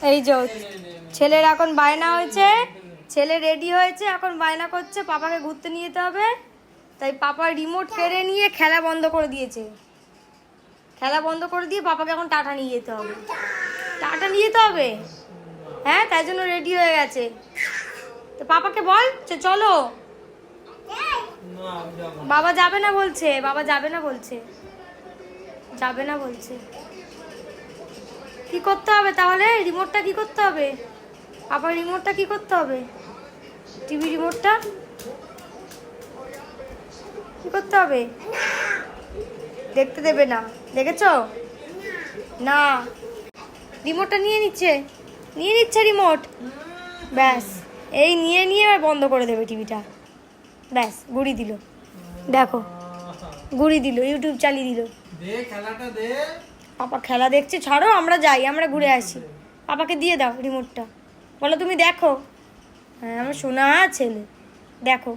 এই যে ছেলের এখন বায়না হয়েছে, ছেলে রেডি হয়েছে, এখন বায়না করছে পাপাকে ঘুরতে নিয়ে যেতে হবে। তাই পাপা রিমোট কেড়ে নিয়ে খেলা বন্ধ করে দিয়েছে। খেলা বন্ধ করে দিয়ে পাপাকে এখন টাটা নিয়ে যেতে হবে। টাটা নিয়ে যেতে হবে, হ্যাঁ, তাই জন্য রেডি হয়ে গেছে। তো পাপাকে বল চলো। বাবা যাবে না বলছে, বাবা যাবে না বলছে, যাবে না বলছে। কি করতে হবে তাহলে? রিমোটটা কি করতে হবে? পাপার রিমোটটা কি করতে হবে? টিভি রিমোটটা কি করতে হবে? দেখতে দেবে না, দেখেছো? না, রিমোটটা নিয়ে নিচ্ছে, নিয়ে নিচ্ছে রিমোট। ব্যাস, এই নিয়ে নিয়ে আর বন্ধ করে দেবে টিভিটা। ব্যাস, গুড়ি দিল, দেখো গুড়ি দিল, ইউটিউব চালিয়ে দিল। পাপা খেলা দেখছে, ছাড়ো আমরা যাই, আমরা ঘুরে আসি। পাপাকে দিয়ে দাও রিমোটটা, বলো তুমি দেখো। হ্যাঁ, আমার সোনা ছেলে, দেখো।